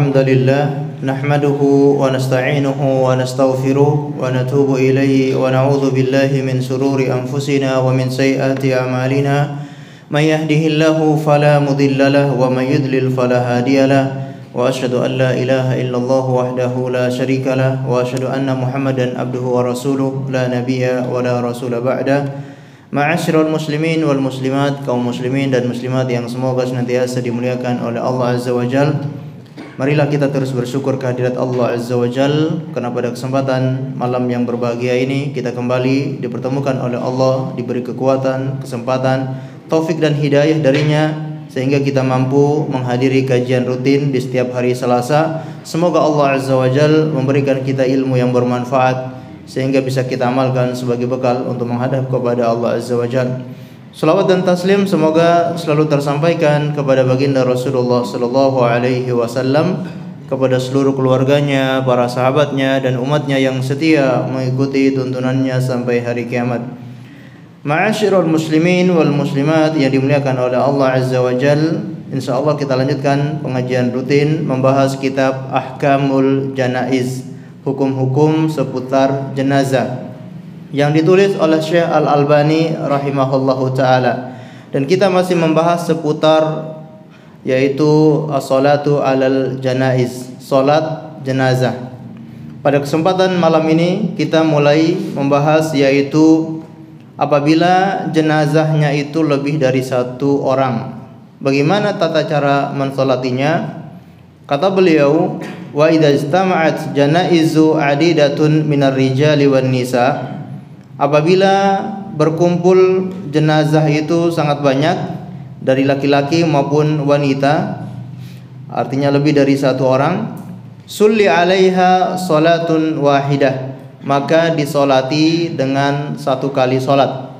الحمد لله نحمده ونستعينه ونستغفره ونتوب إليه ونعوذ بالله من شرور أنفسنا ومن سيئات أعمالنا من يهده الله فلا مضل له ومن يضلل فلا هادي له وأشهد أن لا إله إلا الله وحده لا شريك له وأشهد أن محمدا عبده ورسوله لا نبي ولا رسول بعده. Ma'asyiral muslimin wal muslimat, kaum muslimin dan muslimat yang semoga senantiasa dimuliakan oleh Allah Azza wa Jal. Marilah kita terus bersyukur kehadirat Allah Azza wa Jal, karena pada kesempatan malam yang berbahagia ini kita kembali dipertemukan oleh Allah, diberi kekuatan, kesempatan, taufik dan hidayah darinya sehingga kita mampu menghadiri kajian rutin di setiap hari Selasa. Semoga Allah Azza wa Jal memberikan kita ilmu yang bermanfaat sehingga bisa kita amalkan sebagai bekal untuk menghadap kepada Allah Azza wa Jalla. Salawat dan taslim semoga selalu tersampaikan kepada baginda Rasulullah sallallahu alaihi wasallam, kepada seluruh keluarganya, para sahabatnya dan umatnya yang setia mengikuti tuntunannya sampai hari kiamat. Ma'asyiral muslimin wal muslimat yang dimuliakan oleh Allah Azza wa Jalla, insyaallah kita lanjutkan pengajian rutin membahas kitab Ahkamul Janaiz, hukum-hukum seputar jenazah, yang ditulis oleh Syekh Al-Albani rahimahullahu taala. Dan kita masih membahas seputar yaitu as-salatu alal janaiz, salat jenazah. Pada kesempatan malam ini kita mulai membahas yaitu apabila jenazahnya itu lebih dari satu orang, bagaimana tata cara mensolatinya. Kata beliau, wa idza istama'at janaizu adidatun minar rijali wan nisa, apabila berkumpul jenazah itu sangat banyak dari laki-laki maupun wanita, artinya lebih dari satu orang, sulli 'alaiha salatun wahidah, maka disolati dengan satu kali solat.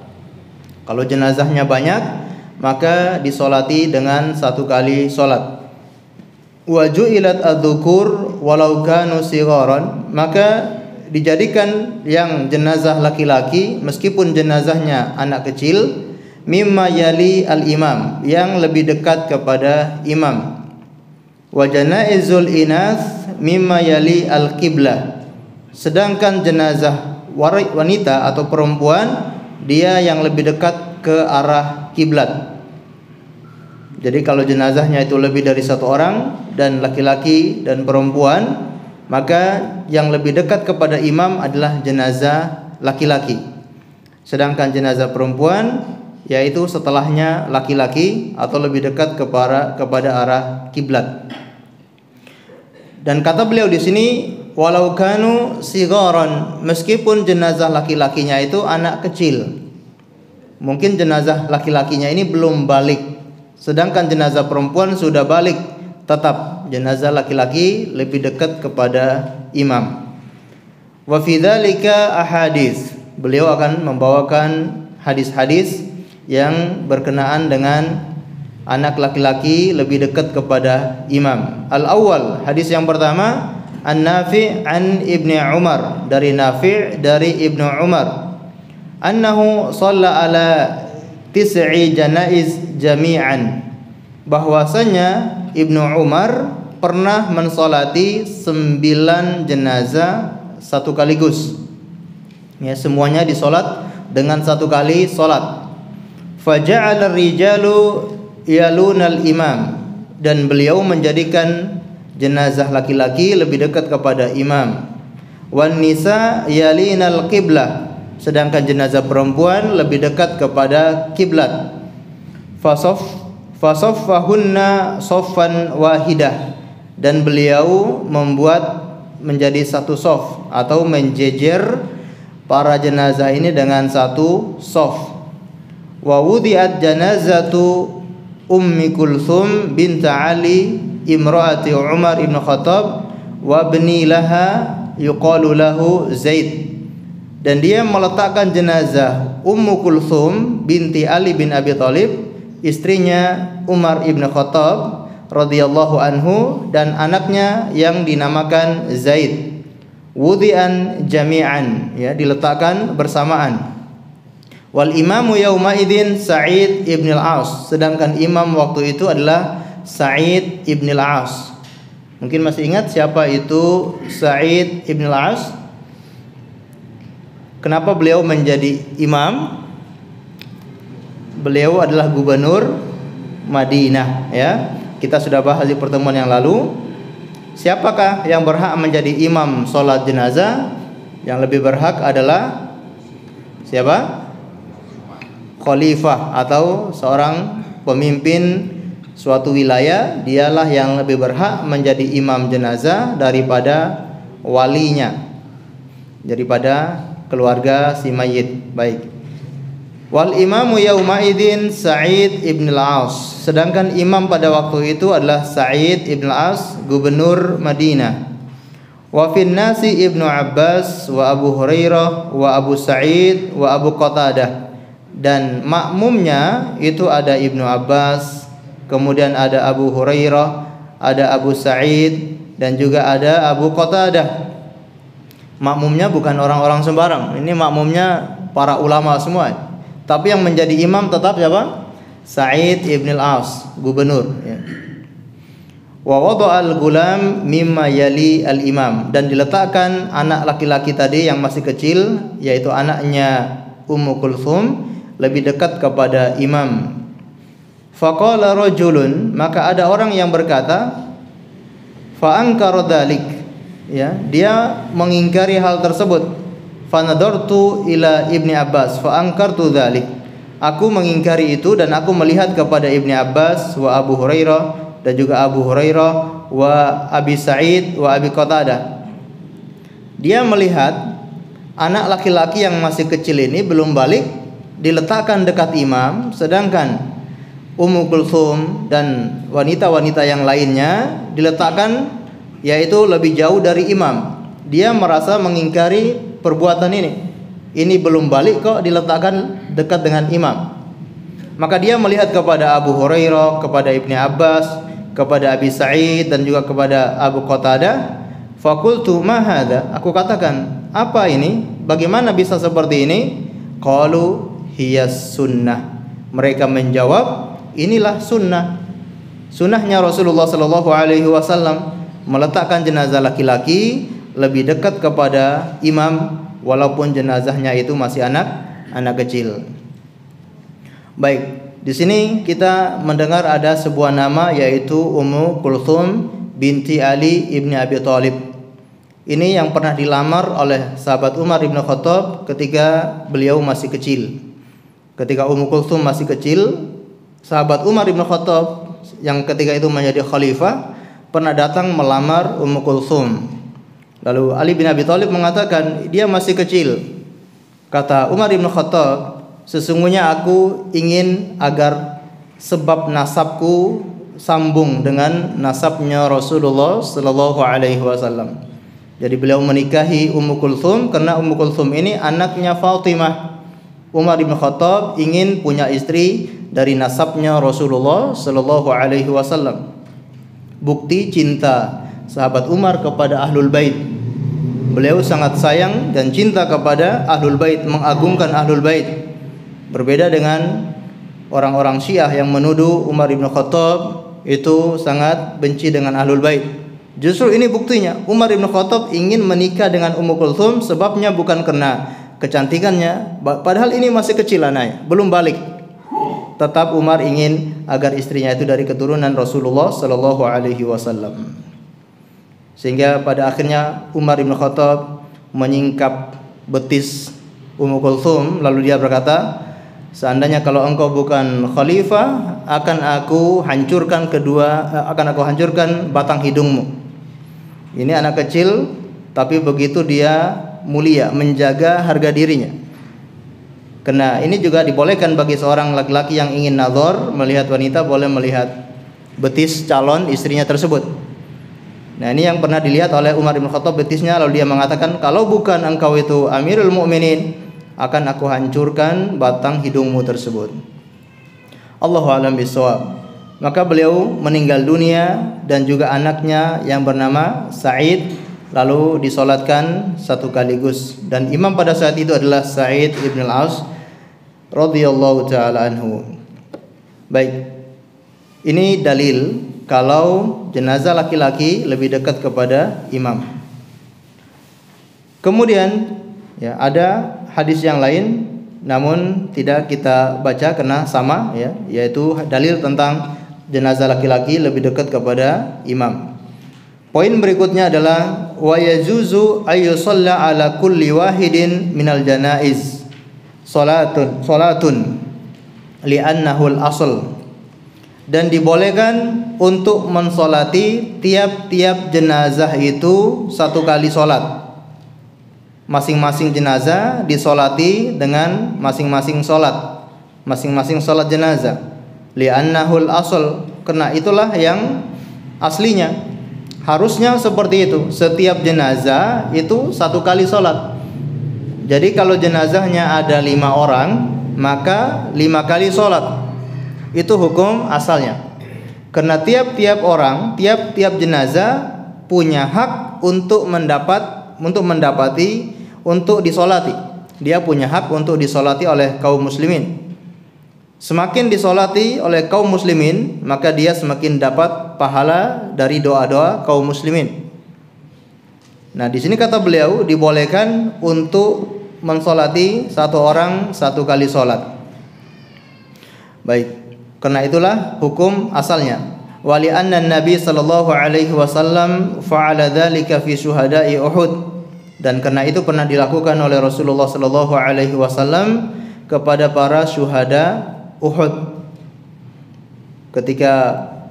Kalau jenazahnya banyak, maka disolati dengan satu kali solat. Wa ju'ilat adzukur walau kanu sigharan, maka dijadikan yang jenazah laki-laki meskipun jenazahnya anak kecil, mimma yali al-imam, yang lebih dekat kepada imam. Wa janaizul inas mimma yali al-qiblah, sedangkan jenazah wanita atau perempuan dia yang lebih dekat ke arah kiblat. Jadi kalau jenazahnya itu lebih dari satu orang dan laki-laki dan perempuan, maka yang lebih dekat kepada imam adalah jenazah laki-laki. Sedangkan jenazah perempuan yaitu setelahnya laki-laki atau lebih dekat kepada arah kiblat. Dan kata beliau di sini, walau kanu sigharan, meskipun jenazah laki-lakinya itu anak kecil. Mungkin jenazah laki-lakinya ini belum balik, sedangkan jenazah perempuan sudah balik, tetap jenazah laki-laki lebih dekat kepada imam. Wa fi dzalika ahadits, beliau akan membawakan hadis-hadis yang berkenaan dengan anak laki-laki lebih dekat kepada imam. Al-awwal, hadis yang pertama, An-Nafi' an Ibnu Umar, dari Nafi' dari Ibnu Umar, annahu shalla ala tis'i janaiz jami'an, bahwasanya Ibnu Umar pernah mensolati 9 jenazah satu kaligus. Ya, semuanya disolat dengan satu kali solat. Faja'ala ar-rijalu yalunal imam, dan beliau menjadikan jenazah laki-laki lebih dekat kepada imam. Wan nisa yalinal qiblah, sedangkan jenazah perempuan lebih dekat kepada kiblat. Fasaffahunna saffan wahidah, dan beliau membuat menjadi satu sof atau menjejer para jenazah ini dengan satu sof. Wa wudi'at janazatu Ummi Kulthum bint Ali imraati Umar ibn Khattab wa bni laha yuqalu lahu Zaid, dan dia meletakkan jenazah Ummu Kulthum binti Ali bin Abi Thalib, istrinya Umar ibn Khattab radhiyallahu anhu, dan anaknya yang dinamakan Zaid. Wudi'an jami'an, ya, diletakkan bersamaan. Wal imamu yauma idzin Sa'id ibn al-As, sedangkan imam waktu itu adalah Sa'id ibn al-As. Mungkin masih ingat siapa itu Sa'id ibn al-As? Kenapa beliau menjadi imam? Beliau adalah gubernur Madinah, ya. Kita sudah bahas di pertemuan yang lalu. Siapakah yang berhak menjadi imam sholat jenazah? Yang lebih berhak adalah siapa? Khalifah atau seorang pemimpin suatu wilayah. Dialah yang lebih berhak menjadi imam jenazah daripada walinya, daripada keluarga si mayit. Baik. Wal imamu yauma idzin Sa'id ibn al-As. Sedangkan imam pada waktu itu adalah Sa'id ibn al-As, gubernur Madinah. Wa fin nasi Ibnu Abbas wa Abu Hurairah wa Abu Sa'id wa Abu Qatadah. Dan makmumnya itu ada Ibnu Abbas, kemudian ada Abu Hurairah, ada Abu Sa'id, dan juga ada Abu Qatadah. Makmumnya bukan orang-orang sembarang. Ini makmumnya para ulama semua. Tapi yang menjadi imam tetap siapa? Sa'id ibn al-As, gubernur, ya. Wa wada'al gulam mimma yali al-imam. Dan diletakkan anak laki-laki tadi yang masih kecil, yaitu anaknya Ummu Kulthum, lebih dekat kepada imam. Faqala rajulun, maka ada orang yang berkata, fa ankara dzalik, ya, dia mengingkari hal tersebut. Fanadartu ila Ibni Abbas fa ankartu dzalik. Aku mengingkari itu dan aku melihat kepada Ibni Abbas wa Abu Hurairah, dan juga Abu Hurairah wa Abi Sa'id wa Abi Qatadah. Dia melihat anak laki-laki yang masih kecil ini belum balik diletakkan dekat imam, sedangkan Ummu Kulthum dan wanita-wanita yang lainnya diletakkan yaitu lebih jauh dari imam. Dia merasa mengingkari perbuatan ini. Ini belum balik kok diletakkan dekat dengan imam. Maka dia melihat kepada Abu Hurairah, kepada Ibni Abbas, kepada Abi Sa'id, dan juga kepada Abu Qatadah. Faqultu ma hadza? Aku katakan, apa ini? Bagaimana bisa seperti ini? Qalu hiya sunnah. Mereka menjawab, inilah sunnah. Sunnahnya Rasulullah sallallahu alaihi wasallam meletakkan jenazah laki-laki lebih dekat kepada imam walaupun jenazahnya itu masih anak kecil. Baik, di sini kita mendengar ada sebuah nama yaitu Ummu Kulthum binti Ali ibni Abi Thalib. Ini yang pernah dilamar oleh sahabat Umar ibn Khattab ketika beliau masih kecil. Ketika Ummu Kulthum masih kecil, sahabat Umar ibn Khattab yang ketika itu menjadi khalifah pernah datang melamar Ummu Kulthum. Lalu Ali bin Abi Thalib mengatakan dia masih kecil. Kata Umar bin Khattab, sesungguhnya aku ingin agar sebab nasabku sambung dengan nasabnya Rasulullah sallallahu alaihi wasallam. Jadi beliau menikahi Ummu Kulthum karena Ummu Kulthum ini anaknya Fatimah. Umar bin Khattab ingin punya istri dari nasabnya Rasulullah sallallahu alaihi wasallam. Bukti cinta sahabat Umar kepada Ahlul Bait. Beliau sangat sayang dan cinta kepada Ahlul Bait, mengagungkan Ahlul Bait. Berbeda dengan orang-orang Syiah yang menuduh Umar bin Khattab itu sangat benci dengan Ahlul Bait. Justru ini buktinya. Umar bin Khattab ingin menikah dengan Ummu Kulthum, sebabnya bukan karena kecantikannya, padahal ini masih kecil anaknya, belum balik. Tetap Umar ingin agar istrinya itu dari keturunan Rasulullah sallallahu alaihi wasallam. Sehingga pada akhirnya Umar bin Khattab menyingkap betis Ummu Kulthum, lalu dia berkata, seandainya kalau engkau bukan khalifah, akan aku hancurkan batang hidungmu. Ini anak kecil, tapi begitu dia mulia, menjaga harga dirinya. Karena ini juga dibolehkan bagi seorang laki-laki yang ingin nazar, melihat wanita, boleh melihat betis calon istrinya tersebut. Nah, ini yang pernah dilihat oleh Umar bin Khattab betisnya, lalu dia mengatakan, kalau bukan engkau itu Amirul Mukminin, akan aku hancurkan batang hidungmu tersebut. Allahu a'lam bishawab. Maka beliau meninggal dunia dan juga anaknya yang bernama Sa'id lalu disolatkan satu kaligus, dan imam pada saat itu adalah Sa'id ibn al-As radhiyallahu taala anhu. Baik, ini dalil kalau jenazah laki-laki lebih dekat kepada imam. Kemudian ya, ada hadis yang lain namun tidak kita baca karena sama ya, yaitu dalil tentang jenazah laki-laki lebih dekat kepada imam. Poin berikutnya adalah wa yajuzu ayyusalla ala kulli wahidin minal janaiz salatun li'annahu al-asl. Dan dibolehkan untuk mensolati tiap-tiap jenazah itu satu kali solat. Masing-masing jenazah disolati dengan masing-masing solat, masing-masing solat jenazah. Li'annahul asl, karena itulah yang aslinya. Harusnya seperti itu. Setiap jenazah itu satu kali solat. Jadi kalau jenazahnya ada 5 orang, maka 5 kali solat. Itu hukum asalnya. Karena tiap-tiap orang, tiap-tiap jenazah punya hak untuk mendapati, untuk disolati. Dia punya hak untuk disolati oleh kaum muslimin. Semakin disolati oleh kaum muslimin, maka dia semakin dapat pahala dari doa-doa kaum muslimin. Nah, di sini kata beliau dibolehkan untuk mensolati satu orang satu kali solat. Baik. Karena itulah hukum asalnya. Wali anna Nabi sallallahu alaihi wasallam fa'ala dzalika fi syuhada'i Uhud. Dan karena itu pernah dilakukan oleh Rasulullah sallallahu alaihi wasallam kepada para syuhada Uhud. Ketika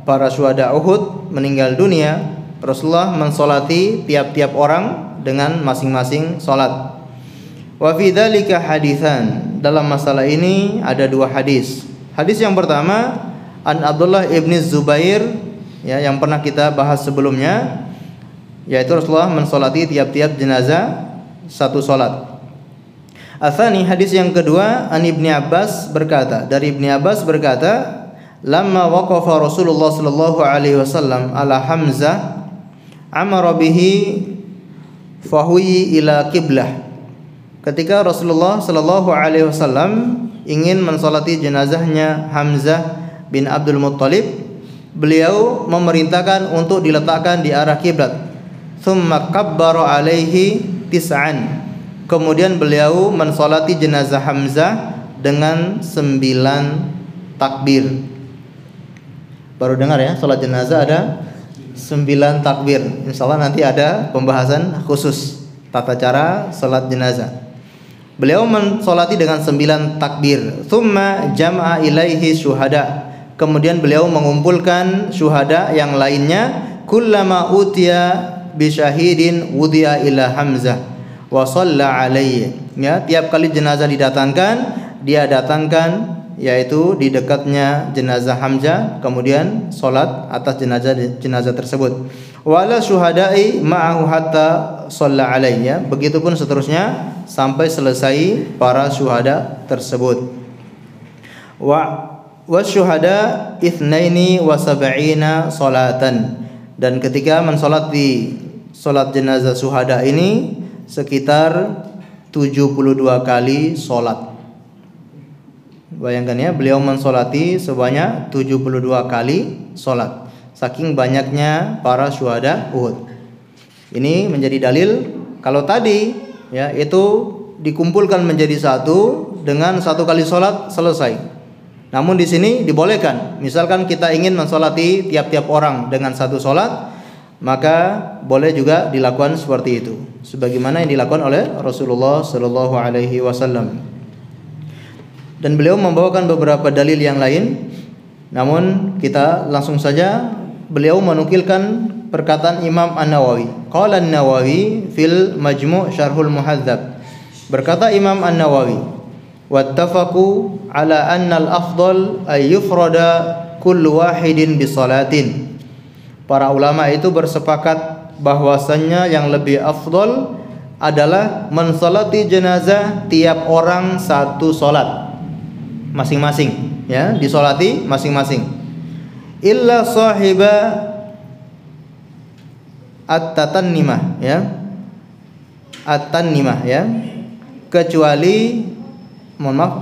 para syuhada Uhud meninggal dunia, Rasulullah mensolati tiap-tiap orang dengan masing-masing salat. Wa fi dzalika haditsan. Dalam masalah ini ada 2 hadis. Hadis yang pertama an Abdullah ibn Zubair ya, yang pernah kita bahas sebelumnya, yaitu Rasulullah mensolati tiap-tiap jenazah satu solat. Atsani, hadis yang kedua an Ibnu Abbas berkata, dari Ibnu Abbas berkata, lamma waqafa Rasulullah sallallahu alaihi wasallam ala Hamzah amara bihi fahuyi ila qiblah. Ketika Rasulullah sallallahu alaihi wasallam ingin mensolati jenazahnya Hamzah bin Abdul Muttalib, beliau memerintahkan untuk diletakkan di arah kiblat. Tsumma kabbara alaihi tis'an. Kemudian beliau mensolati jenazah Hamzah dengan 9 takbir. Baru dengar ya, salat jenazah ada 9 takbir. Insyaallah nanti ada pembahasan khusus tata cara salat jenazah. Beliau mensolati dengan 9 takbir. Tsumma jama'a ilaihi syuhada. Kemudian beliau mengumpulkan syuhada yang lainnya. Kullama utiya bi syahidin wudiya ila Hamzah wa shalla alaihi. Ya, tiap kali jenazah didatangkan, dia datangkan yaitu di dekatnya jenazah Hamzah, kemudian salat atas jenazah tersebut. Wala syuhada'i ma'ahu hatta shalla alaihi. Ya, begitupun seterusnya sampai selesai para syuhada tersebut. Wa syuhada itsnaini wa sab'ina salatan. Dan ketika mensolati salat jenazah syuhada ini sekitar 72 kali salat. Bayangkan ya, beliau mensolati sebanyak 72 kali salat. Saking banyaknya para syuhada Uhud. Ini menjadi dalil kalau tadi ya itu dikumpulkan menjadi satu dengan 1 kali salat selesai. Namun di sini dibolehkan. Misalkan kita ingin mensolati tiap-tiap orang dengan 1 salat, maka boleh juga dilakukan seperti itu. Sebagaimana yang dilakukan oleh Rasulullah sallallahu alaihi wasallam. Dan beliau membawakan beberapa dalil yang lain. Namun kita langsung saja, beliau menukilkan perkataan Imam An-Nawawi. Qala An-Nawawi fil Majmu' Syarhul Muhadzab. Berkata Imam An-Nawawi, wattafaqu ala anna al-afdal ay yufrada kullu wahidin bi salatin. Para ulama itu bersepakat bahwasannya yang lebih afdal adalah mensolati jenazah tiap orang 1 salat. Masing-masing ya, disolati masing-masing. Illa sahiba at-tatannimah ya. At-tannimah ya. Kecuali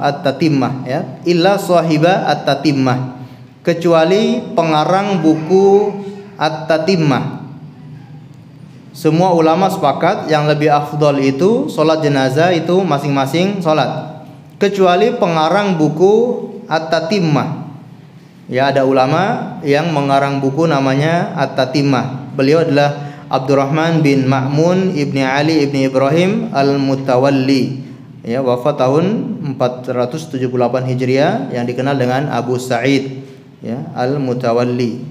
at-tatimmah ya. Illa sahiba at-tatimmah. kecuali pengarang buku At-Tatimmah. Semua ulama sepakat yang lebih afdol itu sholat jenazah itu masing-masing sholat, kecuali pengarang buku At-Tatimmah. Ya, ada ulama yang mengarang buku namanya At-Tatimmah. Beliau adalah Abdurrahman bin Ma'mun ibni Ali ibni Ibrahim al-Mutawalli. Ya, wafat tahun 478 Hijriah, yang dikenal dengan Abu Sa'id, ya, al-Mutawalli.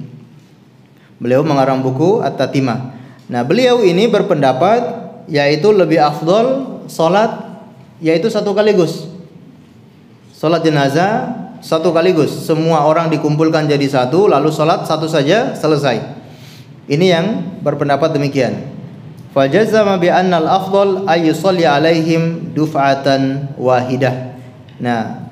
Beliau mengarang buku At-Tatimmah. Nah, beliau ini berpendapat yaitu lebih afdol salat yaitu satu kaligus. Salat jenazah satu kaligus, semua orang dikumpulkan jadi satu, lalu salat satu saja selesai. Ini yang berpendapat demikian. Fajazama bi anna al-afdal ay yusalli alaihim duf'atan wahidah. Nah,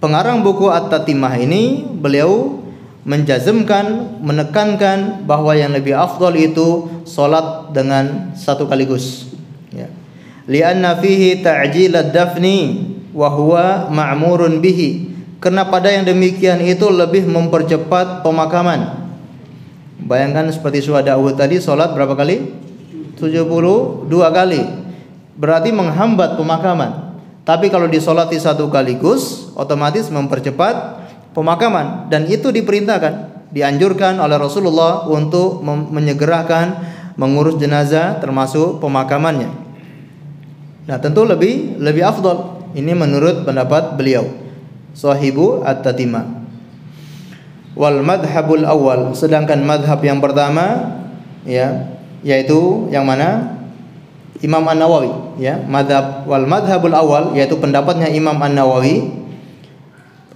pengarang buku At-Tatimmah ini beliau menjazmkan, menekankan bahwa yang lebih afdal itu salat dengan satu kaligus, ya. Lianna fihi ta'jil ad-dafni wa huwa ma'murun bihi. Karena pada yang demikian itu lebih mempercepat pemakaman. Bayangkan seperti syuhada Uhud tadi salat berapa kali? 72 kali. Berarti menghambat pemakaman. Tapi kalau disolati satu kaligus, otomatis mempercepat pemakaman, dan itu diperintahkan, dianjurkan oleh Rasulullah untuk menyegerakan mengurus jenazah termasuk pemakamannya. Nah, tentu lebih afdal. Ini menurut pendapat beliau, Sahibu At-Tatimmah. Wal madhabul awal, sedangkan madhab yang pertama, ya, yaitu yang mana? Imam An-Nawawi, ya. Madhabul awal yaitu pendapatnya Imam An-Nawawi,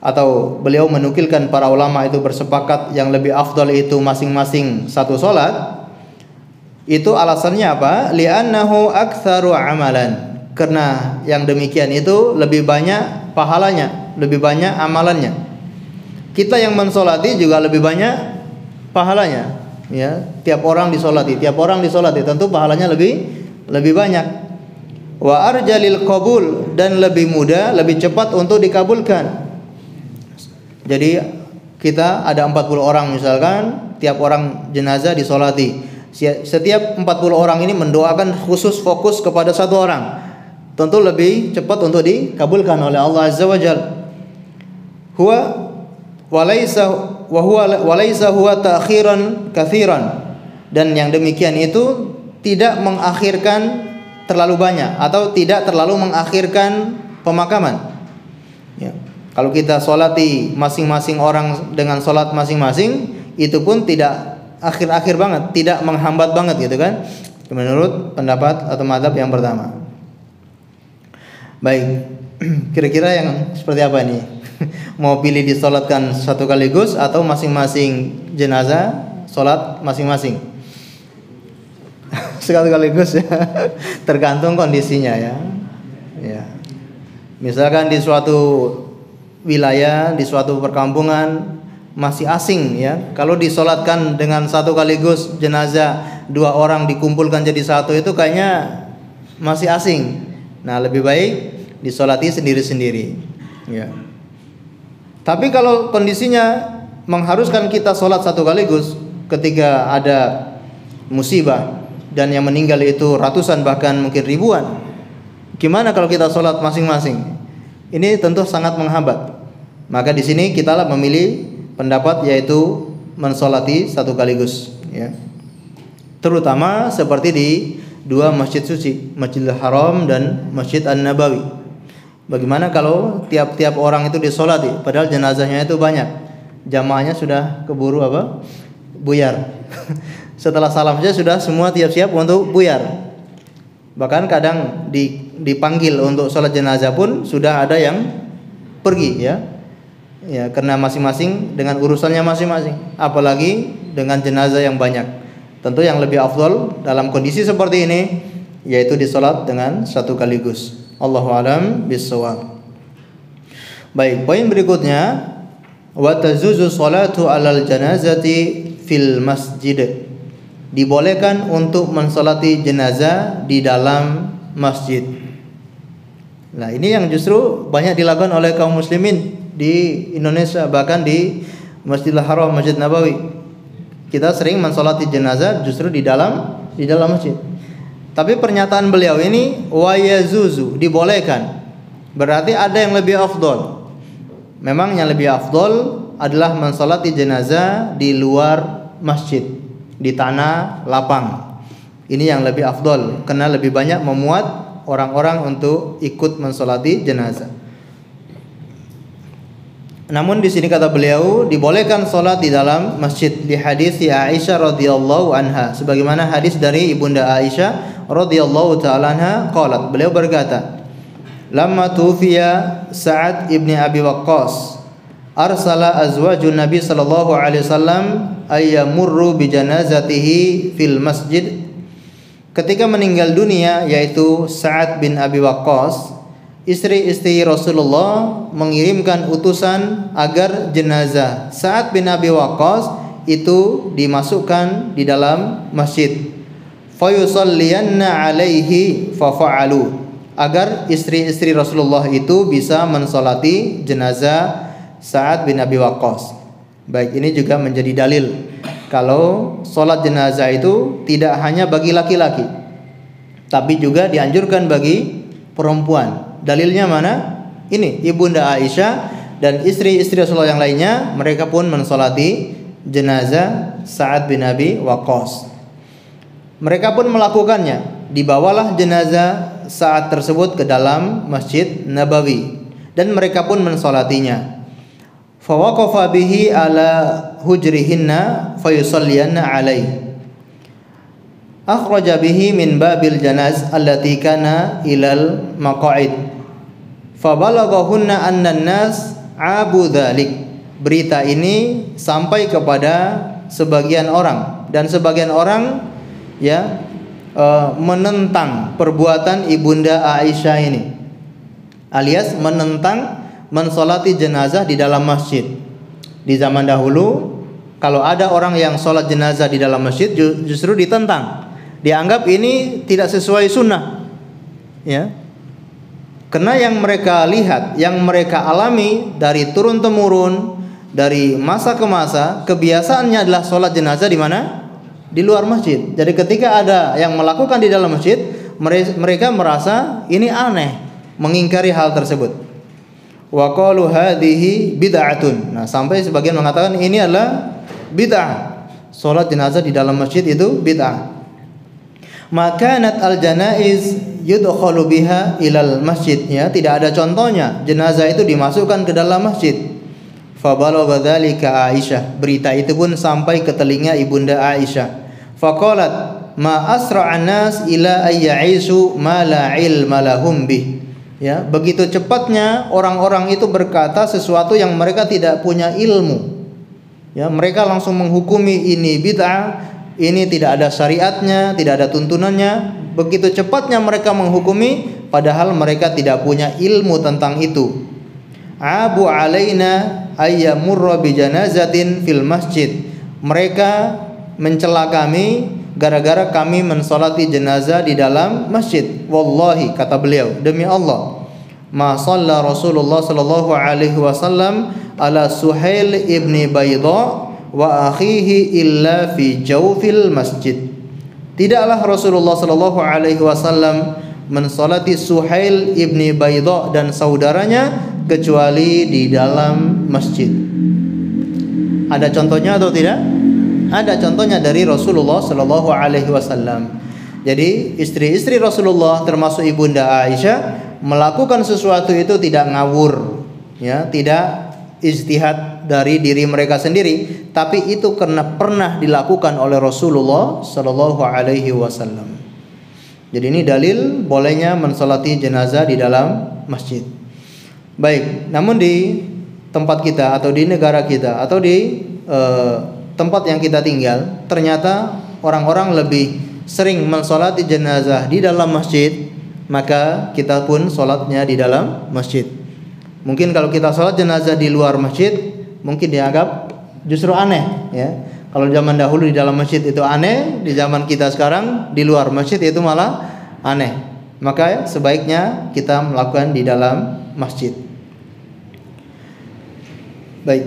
atau beliau menukilkan para ulama itu bersepakat yang lebih afdal itu masing-masing satu solat. Itu alasannya apa? Li'annahu aktsaru amalan. Karena yang demikian itu lebih banyak pahalanya, lebih banyak amalannya. Kita yang mensolati juga lebih banyak pahalanya, ya. Tiap orang disolati tentu pahalanya lebih banyak. Wa arjalil qabul, dan lebih mudah, lebih cepat untuk dikabulkan. Jadi kita ada 40 orang misalkan, tiap orang jenazah disolati. Setiap 40 orang ini mendoakan khusus fokus kepada satu orang, tentu lebih cepat untuk dikabulkan oleh Allah Azza wa Jalla. Walaysa huwa ta'khiran katsiran, dan yang demikian itu tidak mengakhirkan terlalu banyak atau tidak terlalu mengakhirkan pemakaman, ya. Kalau kita solati masing-masing orang dengan solat masing-masing, itu pun tidak akhir-akhir banget, tidak menghambat banget, gitu kan? Menurut pendapat atau mazhab yang pertama. Baik, kira-kira yang seperti apa ini? Mau pilih disolatkan satu kaligus atau masing-masing jenazah solat masing-masing? Sekaligus, ya. Tergantung kondisinya, ya. Ya. Misalkan di suatu wilayah, di suatu perkampungan masih asing, ya. Kalau disolatkan dengan satu kaligus jenazah, dua orang dikumpulkan jadi satu, itu kayaknya masih asing. Nah, lebih baik disolati sendiri-sendiri, ya. Tapi kalau kondisinya mengharuskan kita solat satu kaligus, ketika ada musibah dan yang meninggal itu ratusan bahkan mungkin ribuan, gimana kalau kita solat masing-masing? Ini tentu sangat menghambat. Maka di sini kita memilih pendapat yaitu mensolati satu kaligus, ya. Terutama seperti di dua masjid suci, Masjidil Haram dan Masjid An-Nabawi. Bagaimana kalau tiap-tiap orang itu disolati, padahal jenazahnya itu banyak, jamaahnya sudah keburu buyar. Setelah salam saja sudah semua siap-siap untuk buyar. Bahkan kadang dipanggil untuk sholat jenazah pun sudah ada yang pergi, ya. Ya, karena masing-masing dengan urusannya masing-masing, apalagi dengan jenazah yang banyak. Tentu yang lebih afdal dalam kondisi seperti ini yaitu disolat dengan satu kaligus. Allahu a'lam bissawab. Baik, poin berikutnya, wa tazuzu sholatu 'alal janazati fil masjid. Dibolehkan untuk mensolati jenazah di dalam masjid. Nah, ini yang justru banyak dilakukan oleh kaum muslimin di Indonesia, bahkan di Masjidil Haram, Masjid Nabawi. Kita sering mensolati jenazah justru di dalam masjid. Tapi pernyataan beliau ini wa yazuzu, dibolehkan. Berarti ada yang lebih afdol. Memang yang lebih afdol adalah mensolati jenazah di luar masjid, di tanah lapang. Ini yang lebih afdol karena lebih banyak memuat orang-orang untuk ikut mensolati jenazah. Namun di sini kata beliau dibolehkan salat di dalam masjid di hadis Aisyah radhiyallahu anha, sebagaimana hadis dari Ibunda Aisyah radhiyallahu taala anha qalat, beliau berkata, lamma tufiya Sa'ad ibni Abi Waqqas arsala azwajun Nabi sallallahu alaihi wasallam ayyamurru bi janazatihi fil masjid. Ketika meninggal dunia yaitu Sa'ad bin Abi Waqqas, istri-istri Rasulullah mengirimkan utusan agar jenazah Sa'ad bin Abi Waqqas itu dimasukkan di dalam masjid. Fayusalliyanna alaihi fafa'alu, agar istri-istri Rasulullah itu bisa mensolati jenazah Sa'ad bin Abi Waqqas. Baik, ini juga menjadi dalil kalau solat jenazah itu tidak hanya bagi laki-laki, tapi juga dianjurkan bagi perempuan. Dalilnya mana? Ini Ibunda Aisyah dan istri-istri Rasulullah yang lainnya, mereka pun mensolati jenazah Sa'ad bin Abi Waqqas. Mereka pun melakukannya. Dibawalah jenazah Sa'ad tersebut ke dalam Masjid Nabawi dan mereka pun mensolatinya. Fawaqafa bihi ala hujrihinna fayusalliyanna alaihi. Akhraja bihi min babil janaz allati kana ilal maqa'id. Fabalaghahunna anna an-nas abu dzalik. Berita ini sampai kepada sebagian orang dan sebagian orang menentang perbuatan Ibunda Aisyah ini, alias menentang mensolati jenazah di dalam masjid. Di zaman dahulu kalau ada orang yang sholat jenazah di dalam masjid justru ditentang, dianggap ini tidak sesuai sunnah, ya. Karena yang mereka lihat, yang mereka alami dari turun temurun, dari masa ke masa, kebiasaannya adalah sholat jenazah di mana? Di luar masjid. Jadi ketika ada yang melakukan di dalam masjid, mereka merasa ini aneh, mengingkari hal tersebut. Wa qalu hadhihi bid'atun. Nah, sampai sebagian mengatakan ini adalah bid'ah. Sholat jenazah di dalam masjid itu bid'ah. Makanat al-janaiz yudkhalu biha ilal masjid, ya, tidak ada contohnya jenazah itu dimasukkan ke dalam masjid. Fabalagha dzalika Aisyah, berita itu pun sampai ke telinga Ibunda Aisyah. Faqalat ma asra'an nas ila ayyaisu ma la ilma lahum bih. Ya, begitu cepatnya orang-orang itu berkata sesuatu yang mereka tidak punya ilmu. Ya, mereka langsung menghukumi ini bid'ah, ini tidak ada syariatnya, tidak ada tuntunannya. Begitu cepatnya mereka menghukumi padahal mereka tidak punya ilmu tentang itu. Abu alaina ayyamurra bi janazatin fil masjid. Mereka mencela kami gara-gara kami mensolati jenazah di dalam masjid. Wallahi, kata beliau, demi Allah, ma shalla Rasulullah sallallahu alaihi wasallam ala Suhail ibni Baydha wa akhihi illa fi jawfil masjid. Tidaklah Rasulullah sallallahu alaihi wasallam mensolati Suhail ibni Baydha dan saudaranya kecuali di dalam masjid. Ada contohnya atau tidak? Ada contohnya dari Rasulullah sallallahu alaihi wasallam. Jadi istri-istri Rasulullah termasuk Ibunda Aisyah melakukan sesuatu itu tidak ngawur, ya, tidak ijtihad dari diri mereka sendiri, tapi itu karena pernah dilakukan oleh Rasulullah sallallahu alaihi wasallam. Jadi ini dalil bolehnya mensolati jenazah di dalam masjid. Baik, namun di tempat kita atau di negara kita atau di tempat yang kita tinggal, ternyata orang-orang lebih sering mensolati jenazah di dalam masjid, maka kita pun solatnya di dalam masjid. Mungkin kalau kita sholat jenazah di luar masjid, mungkin dianggap justru aneh, ya. Kalau zaman dahulu di dalam masjid itu aneh, di zaman kita sekarang di luar masjid itu malah aneh. Maka sebaiknya kita melakukan di dalam masjid. Baik.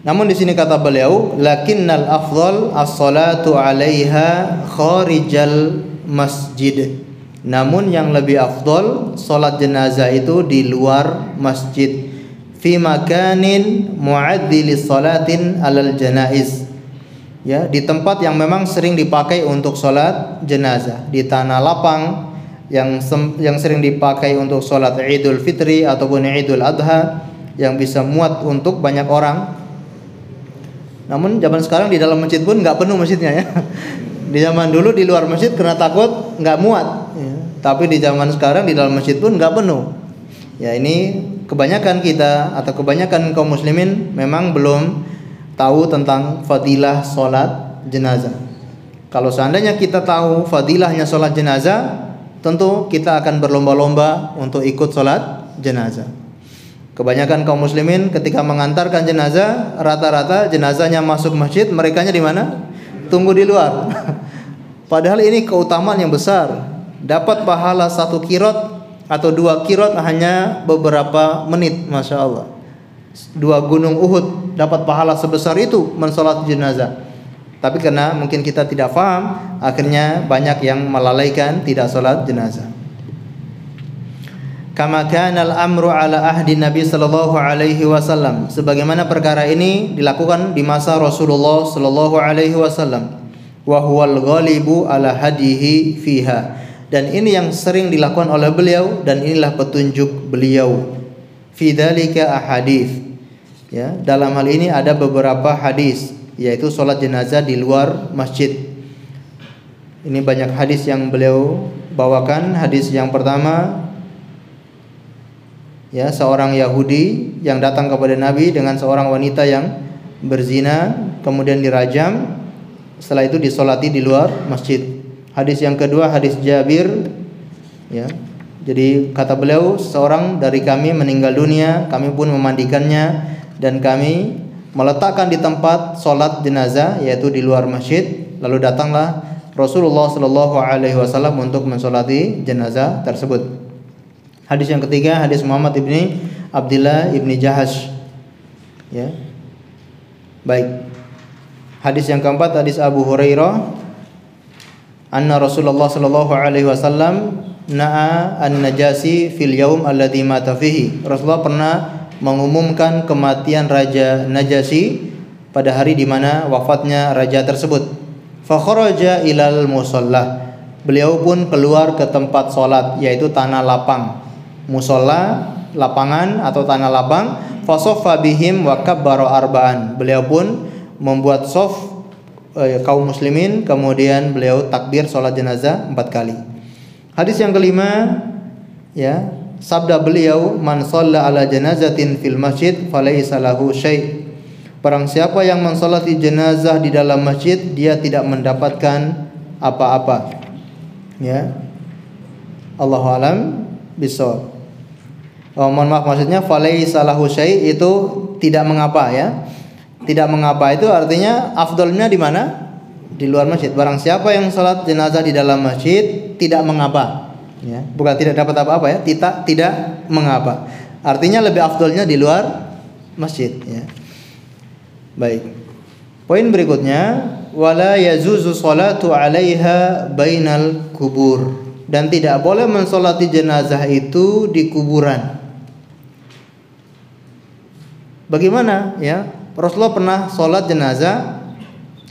Namun di sini kata beliau, lakinnal afdal as-salatu 'alaiha kharijal masjid. Namun yang lebih afdal salat jenazah itu di luar masjid, fi makanin mu'addi lis-salatin 'alal janaiz. Ya, di tempat yang memang sering dipakai untuk salat jenazah, di tanah lapang yang sering dipakai untuk salat Idul Fitri ataupun Idul Adha yang bisa muat untuk banyak orang. Namun zaman sekarang di dalam masjid pun nggak penuh masjidnya ya. Di zaman dulu di luar masjid karena takut nggak muat ya. Tapi di zaman sekarang di dalam masjid pun nggak penuh. Ya, ini kebanyakan kita atau kebanyakan kaum muslimin memang belum tahu tentang fadilah sholat jenazah. Kalau seandainya kita tahu fadilahnya sholat jenazah, tentu kita akan berlomba-lomba untuk ikut sholat jenazah. Kebanyakan kaum muslimin ketika mengantarkan jenazah, rata-rata jenazahnya masuk masjid, merekanya di mana? Tunggu di luar. Padahal ini keutamaan yang besar. Dapat pahala 1 kirot atau 2 kirot hanya beberapa menit, Masya Allah. 2 gunung Uhud dapat pahala sebesar itu mensolat jenazah. Tapi karena mungkin kita tidak paham, akhirnya banyak yang melalaikan tidak solat jenazah. Kama kana al-amru ala ahdi Nabi sallallahu alaihi wasallam, sebagaimana perkara ini dilakukan di masa Rasulullah sallallahu alaihi wasallam. Wa huwal ghalibu ala hadihi fiha, dan ini yang sering dilakukan oleh beliau dan inilah petunjuk beliau. Fi dzalika ahadits, ya, dalam hal ini ada beberapa hadis, yaitu salat jenazah di luar masjid. Ini banyak hadis yang beliau bawakan. Hadis yang pertama, ya, seorang Yahudi yang datang kepada Nabi dengan seorang wanita yang berzina, kemudian dirajam, setelah itu disolati di luar masjid. Hadis yang kedua, hadis Jabir, ya, jadi kata beliau, seorang dari kami meninggal dunia, kami pun memandikannya dan kami meletakkan di tempat solat jenazah, yaitu di luar masjid. Lalu datanglah Rasulullah Shallallahu Alaihi Wasallam untuk mensolati jenazah tersebut. Hadis yang ketiga, hadis Muhammad ibni Abdullah ibni Jahash. Ya, baik. Hadis yang keempat, hadis Abu Hurairah, anna Rasulullah Shallallahu Alaihi Wasallam na'a an-najasi fil yaum alladhi mata fihi. Rasulullah pernah mengumumkan kematian Raja Najasi pada hari di mana wafatnya raja tersebut. Fa kharaja ilal musalla, beliau pun keluar ke tempat salat, yaitu tanah lapang. Musalla, lapangan atau tanah lapang. Fa saffa bihim wa kabbara arba'an, beliau pun membuat shaf kaum muslimin, kemudian beliau takbir salat jenazah 4 kali. Hadis yang kelima, ya, sabda beliau, man shalla ala janazatin fil masjid falaysa lahu syai'. Barang siapa yang mensolati jenazah di dalam masjid, dia tidak mendapatkan apa-apa. Ya. Allahu a'lam bishawab. Mohon maaf, maksudnya falaysa lahu syai' itu tidak mengapa, ya. Tidak mengapa itu artinya afdalnya di mana? Di luar masjid. Barang siapa yang salat jenazah di dalam masjid tidak mengapa. Ya, bukan tidak dapat apa-apa, ya, tidak mengapa. Artinya lebih afdalnya di luar masjid, ya. Baik. Poin berikutnya, wala yazuzu salatu 'alaiha bainal kubur, dan tidak boleh mensolati jenazah itu di kuburan. Bagaimana, ya? Rasulullah pernah sholat jenazah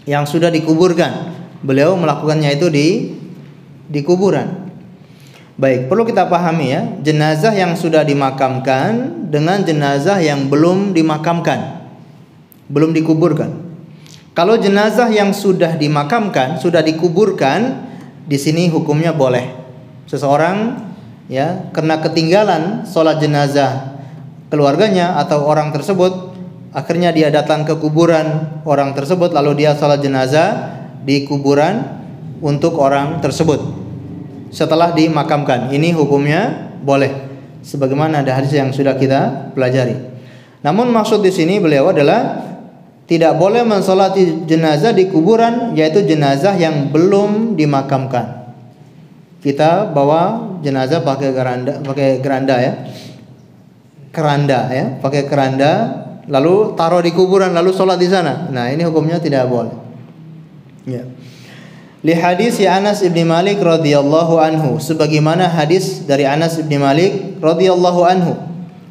yang sudah dikuburkan. Beliau melakukannya itu di kuburan. Baik, perlu kita pahami, ya, jenazah yang sudah dimakamkan dengan jenazah yang belum dimakamkan, belum dikuburkan. Kalau jenazah yang sudah dimakamkan, sudah dikuburkan, di sini hukumnya boleh. Seseorang, ya, karena ketinggalan sholat jenazah keluarganya atau orang tersebut, akhirnya dia datang ke kuburan orang tersebut, lalu dia salat jenazah di kuburan untuk orang tersebut setelah dimakamkan. Ini hukumnya boleh, sebagaimana ada hadis yang sudah kita pelajari. Namun maksud di sini beliau adalah tidak boleh mensolati jenazah di kuburan, yaitu jenazah yang belum dimakamkan. Kita bawa jenazah pakai keranda, ya, pakai keranda. lalu taruh di kuburan lalu sholat di sana. Nah, ini hukumnya tidak boleh. Ya. Li hadis Anas ibn Malik radhiyallahu anhu, sebagaimana hadis dari Anas ibn Malik radhiyallahu anhu,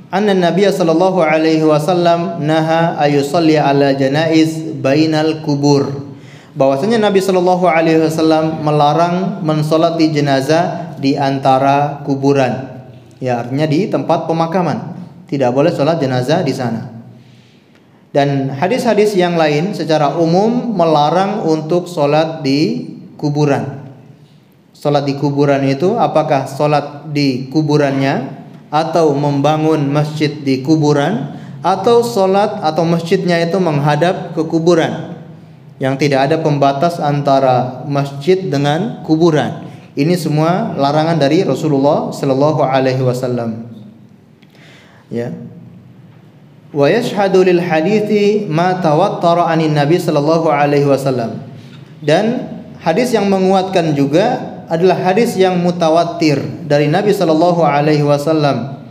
anna Nabiy sallallahu alaihi wasallam naha ayusalli ala janaiz bainal kubur. Bahwasanya Nabi sallallahu alaihi wasallam melarang mensolati jenazah di antara kuburan. Ya, artinya di tempat pemakaman. Tidak boleh sholat jenazah di sana. Dan hadis-hadis yang lain secara umum melarang untuk sholat di kuburan. Sholat di kuburan itu apakah sholat di kuburannya, atau membangun masjid di kuburan, atau sholat atau masjidnya itu menghadap ke kuburan, yang tidak ada pembatas antara masjid dengan kuburan. Ini semua larangan dari Rasulullah sallallahu alaihi wasallam. Ya. Wa yashhadu lil hadithi ma tawattara anin Nabi sallallahu alaihi wasallam. Dan hadis yang menguatkan juga adalah hadis yang mutawatir dari Nabi sallallahu alaihi wasallam,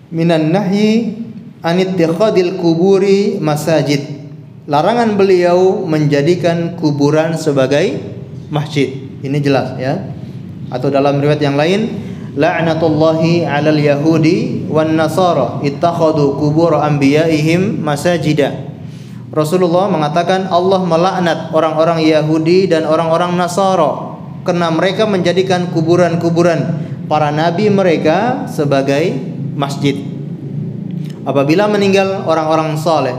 minan nahyi an ittikhadil kuburi masajid. Larangan beliau menjadikan kuburan sebagai masjid. Ini jelas ya. Atau dalam riwayat yang lain, la'natullahi 'alal yahudi wan nasara ittakhadhu qubur anbiya'ihim masajida. Rasulullah mengatakan Allah melaknat orang-orang Yahudi dan orang-orang Nasara karena mereka menjadikan kuburan-kuburan para nabi mereka sebagai masjid. Apabila meninggal orang-orang saleh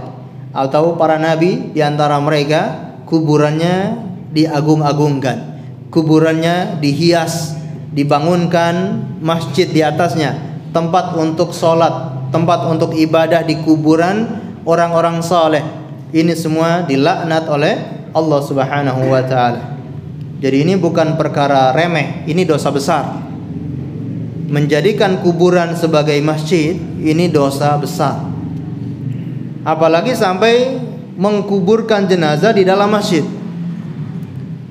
atau para nabi, di antara mereka kuburannya diagung-agungkan, kuburannya dihias, dibangunkan masjid di atasnya, tempat untuk sholat, tempat untuk ibadah di kuburan orang-orang saleh. Ini semua dilaknat oleh Allah Subhanahu wa taala. Jadi ini bukan perkara remeh, ini dosa besar. Menjadikan kuburan sebagai masjid ini dosa besar. Apalagi sampai mengkuburkan jenazah di dalam masjid.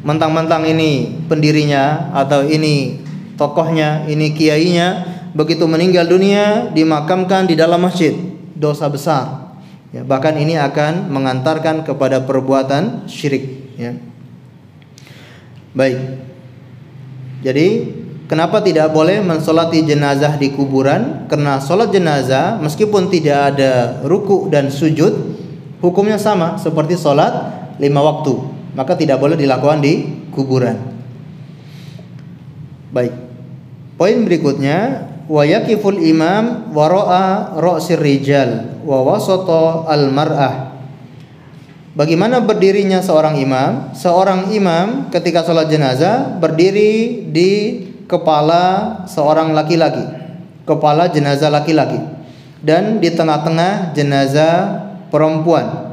Mentang-mentang ini pendirinya atau ini tokohnya, ini kiainya, begitu meninggal dunia dimakamkan di dalam masjid, dosa besar. Ya, bahkan ini akan mengantarkan kepada perbuatan syirik. Ya. Baik. Jadi kenapa tidak boleh mensolati jenazah di kuburan? Karena solat jenazah meskipun tidak ada ruku dan sujud, hukumnya sama seperti solat 5 waktu. Maka tidak boleh dilakukan di kuburan. Baik. Poin berikutnya, wa yaqiful imam wara'a ra'sir rijal wa wasata al-mar'ah. Bagaimana berdirinya seorang imam? Seorang imam ketika sholat jenazah berdiri di kepala seorang laki-laki, kepala jenazah laki-laki, dan di tengah-tengah jenazah perempuan.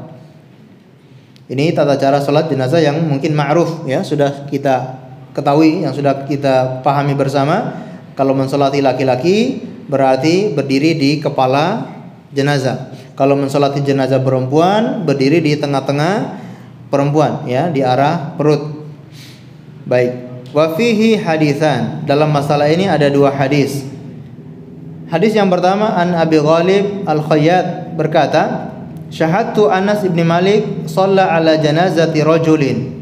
Ini tata cara sholat jenazah yang mungkin ma'ruf ya, sudah kita ketahui, yang sudah kita pahami bersama. Kalau mensolati laki-laki berarti berdiri di kepala jenazah. Kalau mensolati jenazah perempuan berdiri di tengah-tengah perempuan ya, di arah perut. Baik. Wa fihi haditsan. Dalam masalah ini ada 2 hadis. Hadis yang pertama, an Abi Ghalib Al-Khayyat berkata, syahadtu Anas ibn Malik shalla ala janazati rajulin.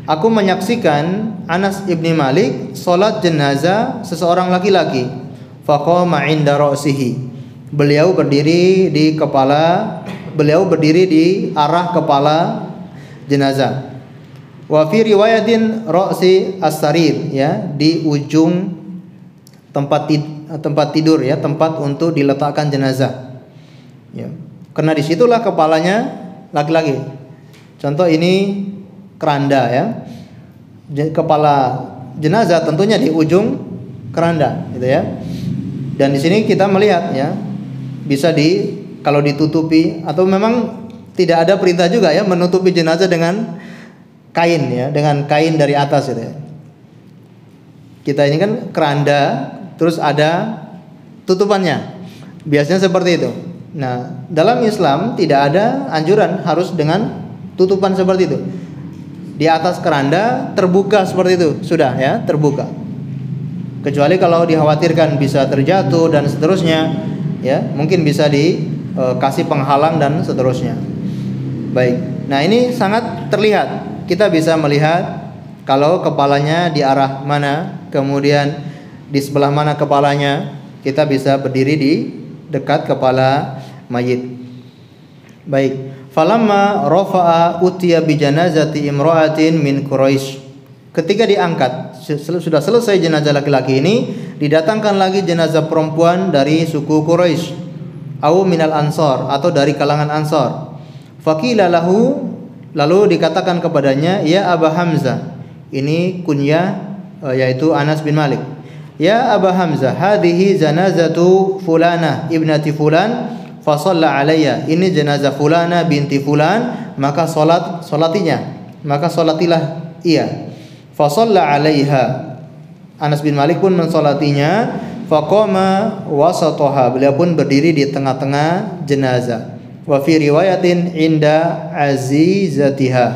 Aku menyaksikan Anas ibn Malik salat jenazah seseorang laki-laki. Faqama 'inda ra'sihi. Beliau berdiri di arah kepala jenazah. Wa fi riwayatin ra'si as-sarir ya, di ujung tempat tidur ya, tempat untuk diletakkan jenazah. Ya. Karena disitulah kepalanya laki-laki. Contoh ini keranda ya. Kepala jenazah tentunya di ujung keranda gitu ya. Dan di sini kita melihat ya, bisa kalau ditutupi, atau memang tidak ada perintah juga ya menutupi jenazah dengan kain ya, dengan kain dari atas gitu ya. Kita ini kan keranda terus ada tutupannya. Biasanya seperti itu. Nah, dalam Islam tidak ada anjuran harus dengan tutupan seperti itu. Di atas keranda terbuka seperti itu, sudah ya, terbuka. Kecuali kalau dikhawatirkan bisa terjatuh dan seterusnya, ya, mungkin bisa kasih penghalang dan seterusnya. Baik. Nah, ini sangat terlihat. Kita bisa melihat kalau kepalanya di arah mana, kemudian di sebelah mana kepalanya, kita bisa berdiri di dekat kepala mayit. Baik. Falamma rafa'a utiya bi janazati imra'atin min Quraisy. Ketika diangkat, sudah selesai jenazah laki-laki ini, didatangkan lagi jenazah perempuan dari suku Quraisy, au minal ansar, atau dari kalangan Ansar. Faqila lahu, lalu dikatakan kepadanya, ya Aba Hamzah. Ini kunyah yaitu Anas bin Malik. Ya Aba Hamzah, hadhihi janazatu fulana ibnati fulan fa shalla alayya. Ini jenazah fulana binti fulan, maka salatilah ia. Fa shalla alaiha. Anas bin Malik pun mensolatinya. Faqama wasataha. Beliau pun berdiri di tengah-tengah jenazah. Wa fi riwayatin inda azizatiha,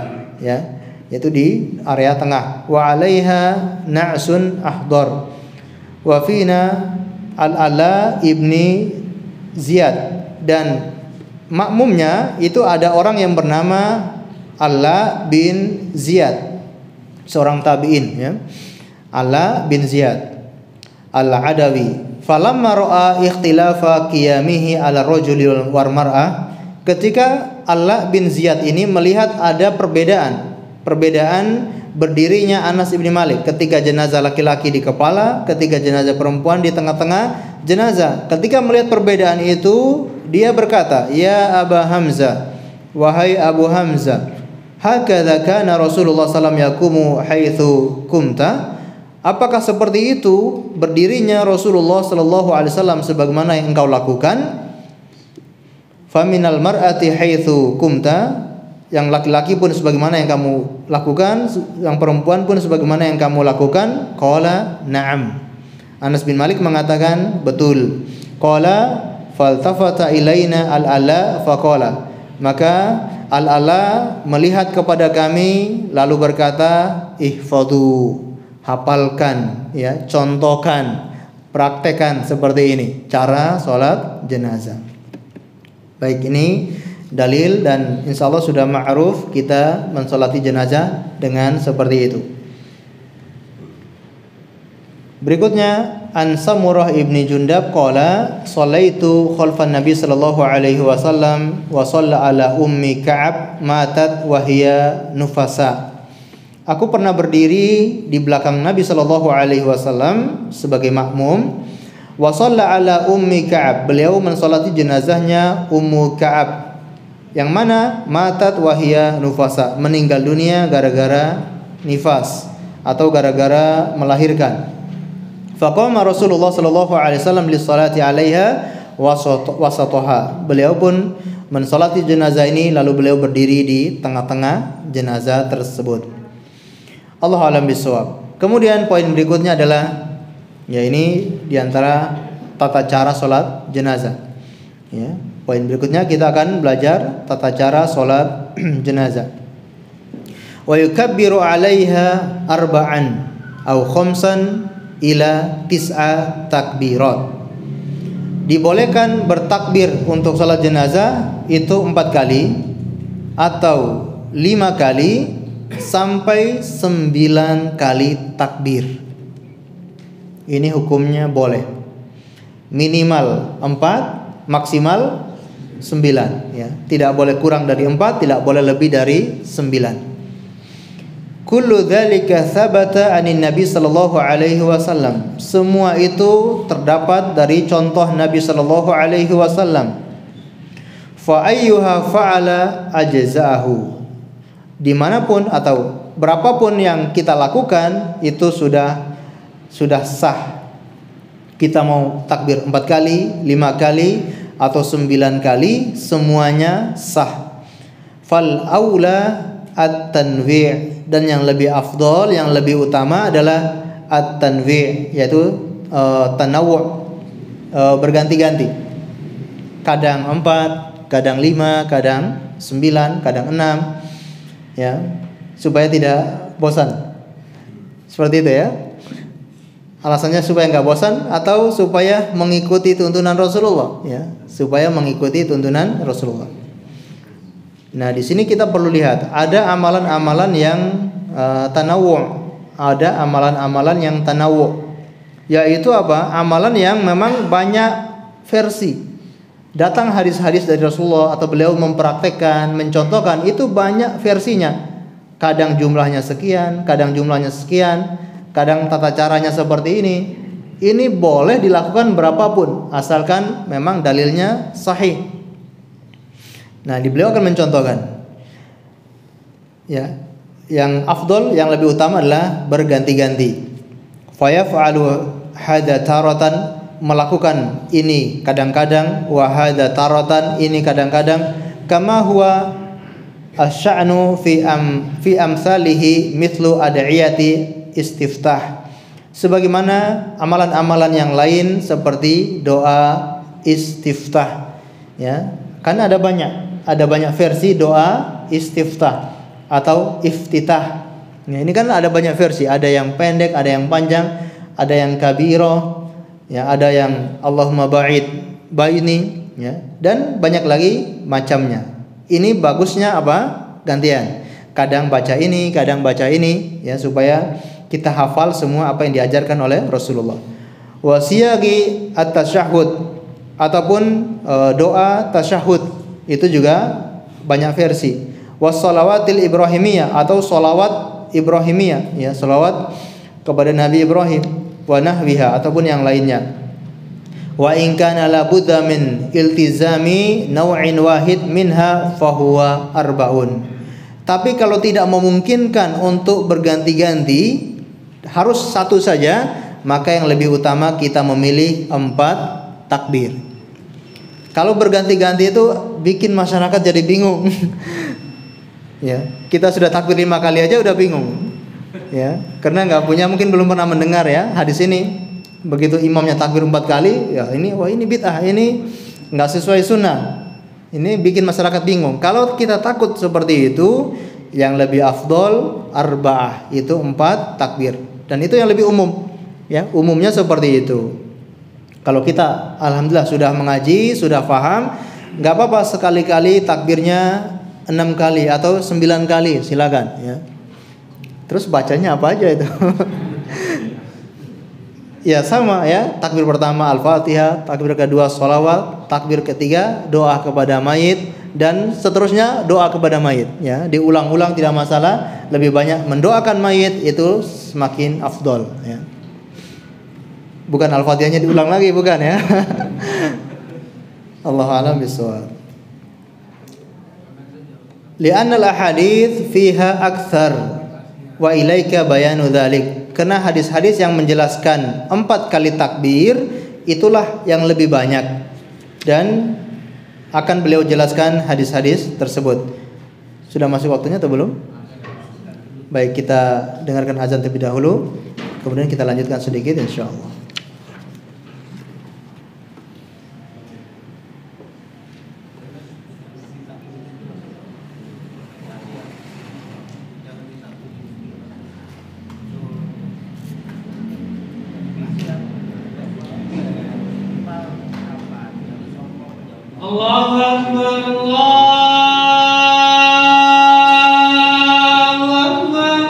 ya, yaitu di area tengah. Wa alaiha na'sun ahdar. Wa fina al-Ala ibni Ziyad, dan makmumnya itu ada orang yang bernama Ala bin Ziyad, seorang tabi'in, ya. Ala bin Ziyad al-Adawi. Falamma ra'a ikhtilafa qiyamihi ala rajuli wal mar'ah. Ketika Ala bin Ziyad ini melihat ada perbedaan berdirinya Anas bin Malik ketika jenazah laki-laki di kepala, ketika jenazah perempuan di tengah-tengah jenazah. Ketika melihat perbedaan itu, dia berkata, ya Aba Hamzah, wahai Abu Hamzah, hakadha kana Rasulullah sallallahu alaihi wasallam yakumu haitsu kumta. Apakah seperti itu berdirinya Rasulullah sallallahu alaihi wasallam sebagaimana yang engkau lakukan? Faminal mar'ati haitsu kumta, yang laki-laki pun sebagaimana yang kamu lakukan, yang perempuan pun sebagaimana yang kamu lakukan. Qala na'am. Anas bin Malik mengatakan betul. Qala faltafata ilaina al-Ala faqala. Maka al-Ala melihat kepada kami lalu berkata, ihfadhu, hafalkan, ya, contohkan, praktekkan seperti ini cara sholat jenazah. Baik, ini dalil dan insya Allah sudah ma'ruf kita mensolati jenazah dengan seperti itu. Berikutnya, an Samurah ibni Jundab qala shallaitu khalfan Nabi sallallahu alaihi wasallam wa shalla ala ummi Ka'ab matat wa hiya nufasa. Aku pernah berdiri di belakang Nabi sallallahu alaihi wasallam sebagai makmum. Wa shalla ala ummi Ka'ab. Beliau mensolati jenazahnya Ummu Ka'ab, yang mana matat wahia nufasa, meninggal dunia gara-gara nifas atau gara-gara melahirkan. Faqama Rasulullah sallallahu alaihi wasallam lis-salati 'alaiha wasataha. Beliau pun mensolati jenazah ini lalu beliau berdiri di tengah-tengah jenazah tersebut. Allahu a'lam bishawab. Kemudian poin berikutnya adalah, ya, ini diantara tata cara sholat jenazah, ya. Poin berikutnya kita akan belajar tata cara sholat jenazah. Wa yukabbiru 'alaiha arba'an aw khamsan ila tis'a takbirat. Dibolehkan bertakbir untuk sholat jenazah itu 4 kali atau 5 kali sampai 9 kali takbir. Ini hukumnya boleh. Minimal 4, maksimal 9, ya. Tidak boleh kurang dari 4, tidak boleh lebih dari 9. Kullu dzalika tsabata 'anin Nabi sallallahu alaihi wasallam. Semua itu terdapat dari contoh Nabi sallallahu alaihi wasallam. Fa ayyuha fa'ala ajza'ahu. Dimanapun atau berapapun yang kita lakukan itu sudah sah. Kita mau takbir 4 kali, 5 kali atau 9 kali, semuanya sah. Fal aula at-tanwi', dan yang lebih afdol, yang lebih utama adalah at-tanwi', yaitu tanawwu', berganti-ganti. Kadang 4, kadang 5, kadang 9, kadang 6, ya, supaya tidak bosan. Seperti itu, ya. Alasannya supaya nggak bosan atau supaya mengikuti tuntunan Rasulullah, ya, supaya mengikuti tuntunan Rasulullah. Nah, di sini kita perlu lihat ada amalan-amalan yang tanawwu', ada amalan-amalan yang tanawwu', yaitu apa? Amalan yang memang banyak versi. Datang hadis-hadis dari Rasulullah atau beliau mempraktekkan, mencontohkan, itu banyak versinya. Kadang jumlahnya sekian, kadang jumlahnya sekian, kadang tata caranya seperti ini. Ini boleh dilakukan berapapun asalkan memang dalilnya sahih. Nah, beliau akan mencontohkan. Ya, yang afdol, yang lebih utama adalah berganti-ganti. Fayaf'alu hadza taratan, melakukan ini kadang-kadang, wa hadza taratan, ini kadang-kadang, kama huwa asy'anu fi amsalihi mithlu ad'iyati istiftah, sebagaimana amalan-amalan yang lain seperti doa istiftah, ya. Karena ada banyak versi doa istiftah atau iftitah. Nah, ini kan ada banyak versi, ada yang pendek, ada yang panjang, ada yang kabiro, ya, ada yang Allahumma baini, ya, dan banyak lagi macamnya. Ini bagusnya apa? Gantian. Kadang baca ini, kadang baca ini, ya, supaya kita hafal semua apa yang diajarkan oleh Rasulullah. Wa siyagi at-tasyahhud, ataupun doa tasyahud, itu juga banyak versi. Wassalawatil ibrahimiyah, atau salawat ibrahimiyah, ya, salawat kepada Nabi Ibrahim, wa nahwiha, ataupun yang lainnya. Wa in kana la budda min iltizami naw'in wahid minha fahuwa arba'un. Tapi kalau tidak memungkinkan untuk berganti-ganti, harus satu saja, maka yang lebih utama kita memilih 4 takbir. Kalau berganti-ganti itu bikin masyarakat jadi bingung. Ya, kita sudah takbir 5 kali aja udah bingung. Ya, karena mungkin belum pernah mendengar, ya, hadis ini. Begitu imamnya takbir 4 kali, ya, ini bid'ah, ini enggak sesuai sunnah. Ini bikin masyarakat bingung. Kalau kita takut seperti itu, yang lebih afdol arba'ah, itu 4 takbir. Dan itu yang lebih umum, ya, umumnya seperti itu. Kalau kita alhamdulillah sudah mengaji, sudah paham, enggak apa-apa sekali-kali takbirnya 6 kali atau 9 kali, silakan, ya. Terus bacanya apa aja itu? Ya, sama, ya. Takbir pertama Al-Fatihah, takbir kedua sholawat, takbir ketiga doa kepada mayit, dan seterusnya doa kepada mayit, ya. Diulang-ulang tidak masalah, lebih banyak mendoakan mayit itu semakin afdol, ya. Bukan Al-Fatihahnya diulang lagi, bukan, ya. Allahu a'lam bishawab. Li'anna al-ahadits fiha aktsar wa ilaika bayanu dzalik. Karena hadis-hadis yang menjelaskan 4 kali takbir itulah yang lebih banyak, dan akan beliau jelaskan hadis-hadis tersebut. Sudah masuk waktunya atau belum? Baik, kita dengarkan azan terlebih dahulu, kemudian kita lanjutkan sedikit insyaallah. Allahu Akbar, Allahu Akbar,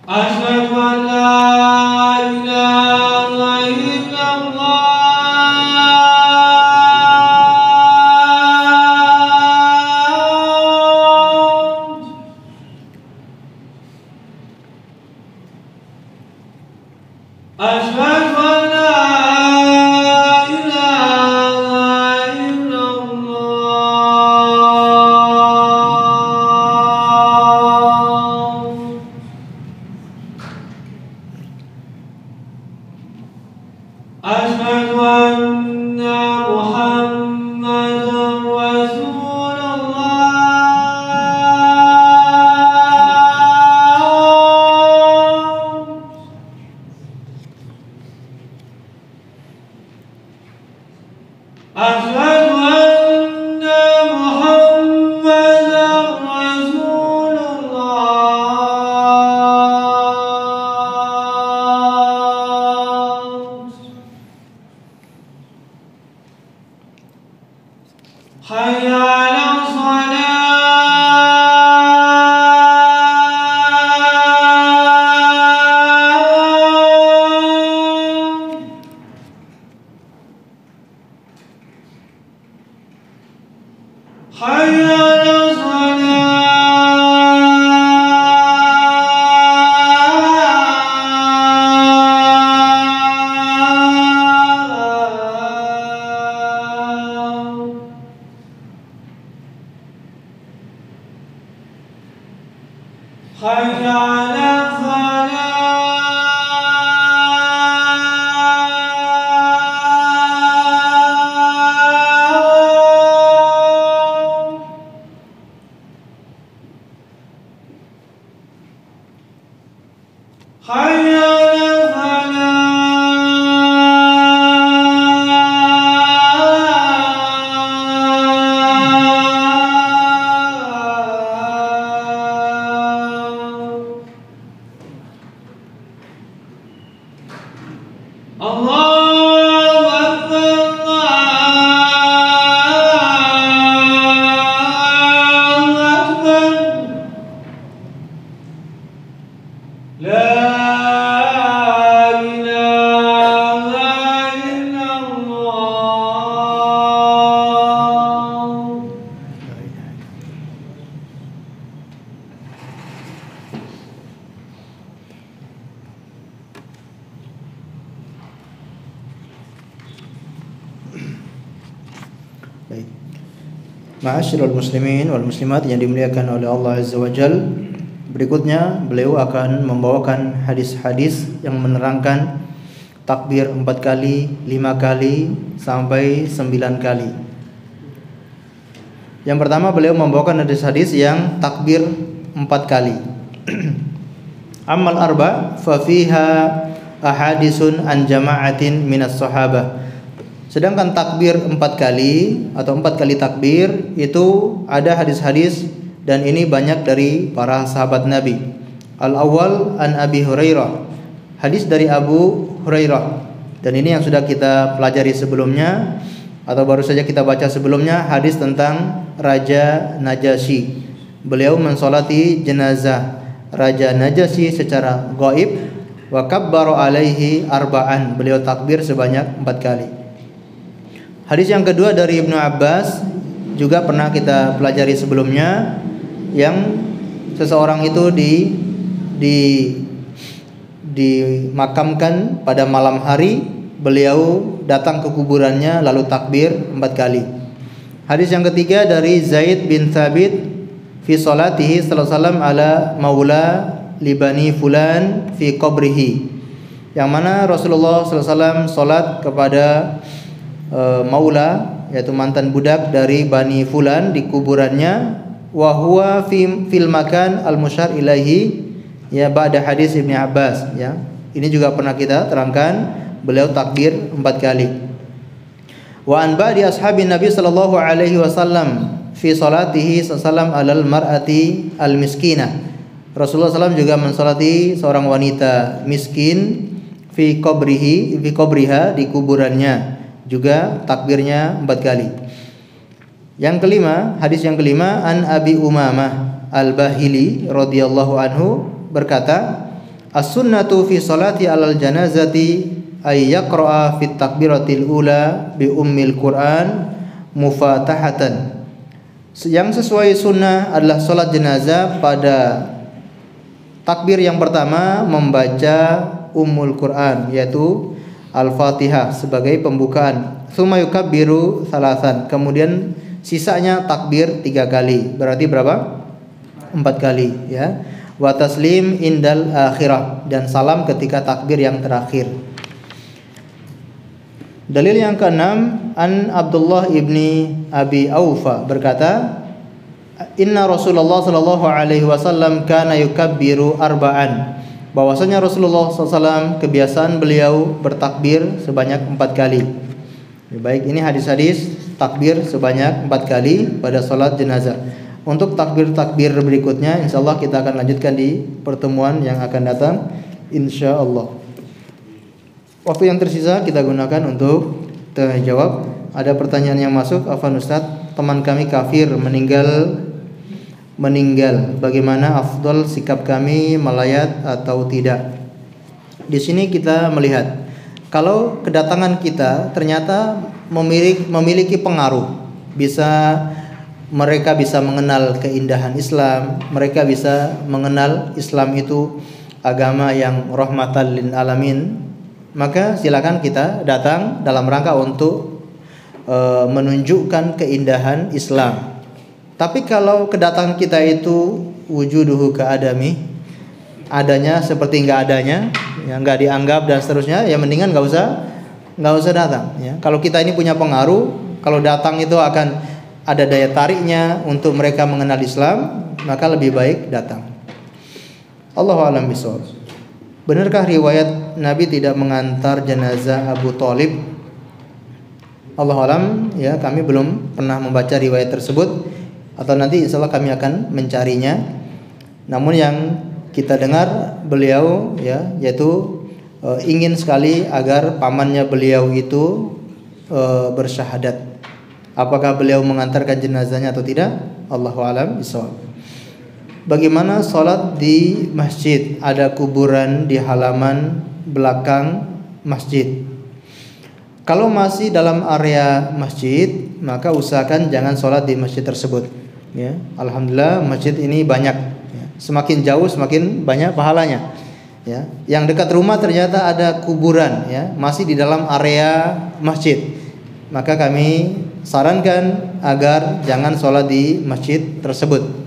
Asyhadu an la ilaha illallah. Asyhadu an la ilaha illallah. Asyhadu anna Muhammadan Rasulullah. حي على الصلاة حي على الصلاة حي على الفلاح حي على الفلاح الله أكبر الله أكبر لا إله إلا الله Baik. Ma'asyiral muslimin wal muslimat yang dimuliakan oleh Allah Azza wa Jal, berikutnya beliau akan membawakan hadis-hadis yang menerangkan takbir 4 kali, 5 kali, sampai 9 kali. Yang pertama beliau membawakan hadis-hadis yang takbir 4 kali. Amal arba fa fiha ahadisun an jama'atin minas sahabah. Sedangkan takbir 4 kali atau 4 kali takbir itu ada hadis-hadis dan ini banyak dari para sahabat Nabi. Al-awwal an Abi Hurairah. Hadis dari Abu Hurairah. Dan ini yang sudah kita pelajari sebelumnya atau baru saja kita baca sebelumnya, hadis tentang Raja Najasyi. Beliau mensolati jenazah Raja Najasyi secara gaib wa kabbara alaihi arba'an. Beliau takbir sebanyak 4 kali. Hadis yang kedua dari Ibnu Abbas juga pernah kita pelajari sebelumnya, yang seseorang itu dimakamkan pada malam hari, beliau datang ke kuburannya lalu takbir 4 kali. Hadis yang ketiga dari Zaid bin Thabit fi salatihi sallallahu alaihi wasallam ala maula libani fulan fi qabrihi, yang mana Rasulullah sallallahu alaihi wasallam salat kepada maula, yaitu mantan budak dari Bani Fulan di kuburannya, wa huwa fil makan al musyar ilaihi, ya, ba'da hadis Ibnu Abbas, ya. Ini juga pernah kita terangkan, beliau takbir 4 kali. Wa an ba'di ashabin Nabi sallallahu alaihi wasallam fi salatihi sallam alal mar'ati al miskinah. Rasulullah SAW juga mensalati seorang wanita miskin fi qabriha, di kuburannya, juga takbirnya 4 kali. Yang kelima, hadis yang kelima, an Abi Umamah Al-Bahili radhiyallahu anhu berkata, as-sunnatu fi salati alal janazati ay yaqra'a fit takbiratil ula bi ummil Qur'an mufatahatan. Yang sesuai sunnah adalah salat jenazah pada takbir yang pertama membaca ummul Qur'an, yaitu Al-Fatihah sebagai pembukaan. Tsumma yukabbiru salasan. Kemudian sisanya takbir 3 kali. Berarti berapa? 4 kali, ya. Wa taslim indal akhirah, dan salam ketika takbir yang terakhir. Dalil yang keenam, an Abdullah ibni Abi Aufa berkata, inna Rasulullah sallallahu alaihi wasallam kana yukabbiru arba'an. Bahwasanya Rasulullah SAW kebiasaan beliau bertakbir sebanyak 4 kali. Baik, ini hadis-hadis takbir sebanyak 4 kali pada salat jenazah. Untuk takbir-takbir berikutnya insyaallah kita akan lanjutkan di pertemuan yang akan datang insyaallah. Waktu yang tersisa kita gunakan untuk tanya jawab. ada pertanyaan yang masuk. Afwan Ustaz, teman kami kafir meninggal. Bagaimana afdol sikap kami melayat atau tidak? Di sini kita melihat kalau kedatangan kita ternyata memiliki pengaruh, mereka bisa mengenal keindahan Islam, mereka bisa mengenal Islam itu agama yang rahmatan lil alamin, maka silakan kita datang dalam rangka untuk menunjukkan keindahan Islam. Tapi kalau kedatangan kita itu wujuduhu ka'adami, adanya seperti nggak adanya, ya nggak dianggap dan seterusnya, ya mendingan nggak usah datang. Ya. Kalau kita ini punya pengaruh, kalau datang itu akan ada daya tariknya untuk mereka mengenal Islam, maka lebih baik datang. Allahu a'lam bishawab. Benarkah riwayat Nabi tidak mengantar jenazah Abu Thalib? Allahu a'lam, ya kami belum pernah membaca riwayat tersebut, atau nanti insya Allah kami akan mencarinya. Namun yang kita dengar beliau ya yaitu ingin sekali agar pamannya beliau itu bersyahadat. Apakah beliau mengantarkan jenazahnya atau tidak? Allahu a'lam bishawab. Bagaimana sholat di masjid? Ada kuburan di halaman belakang masjid. Kalau masih dalam area masjid, maka usahakan jangan sholat di masjid tersebut. Ya, alhamdulillah masjid ini banyak. Ya. Semakin jauh semakin banyak pahalanya. Ya, yang dekat rumah ternyata ada kuburan, ya, masih di dalam area masjid. Maka kami sarankan agar jangan sholat di masjid tersebut.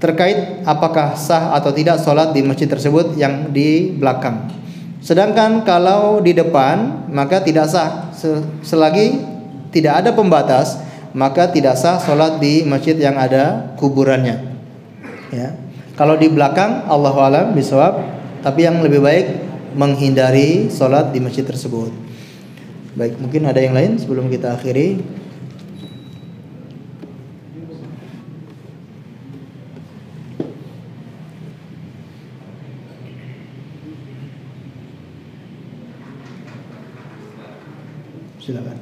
Terkait apakah sah atau tidak sholat di masjid tersebut yang di belakang. Sedangkan kalau di depan maka tidak sah. Selagi tidak ada pembatas, maka tidak sah sholat di masjid yang ada kuburannya. Ya. Kalau di belakang, Allahu a'lam bishawab, tapi yang lebih baik menghindari sholat di masjid tersebut. Baik, mungkin ada yang lain sebelum kita akhiri. Silakan.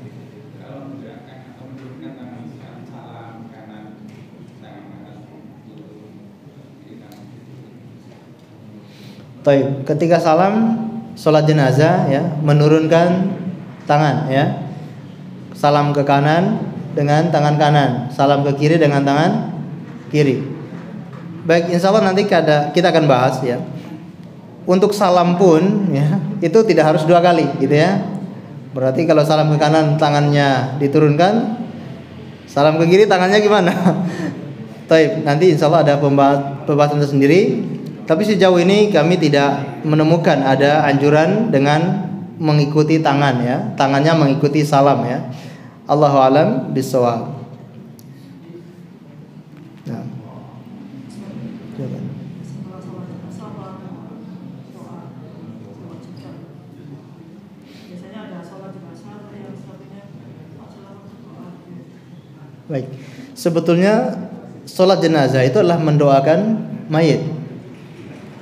Baik, ketika salam sholat jenazah ya menurunkan tangan ya. Salam ke kanan dengan tangan kanan, salam ke kiri dengan tangan kiri. Baik, insya Allah nanti kita akan bahas ya. Untuk salam pun ya itu tidak harus 2 kali gitu ya. Berarti kalau salam ke kanan tangannya diturunkan, salam ke kiri tangannya gimana? Baik, nanti insya Allah ada pembahasan tersendiri. Tapi sejauh ini kami tidak menemukan ada anjuran dengan mengikuti tangan ya, tangannya mengikuti salam ya. Allahu a'lam bishawab. Nah. Baik, sebetulnya sholat jenazah itu adalah mendoakan mayit.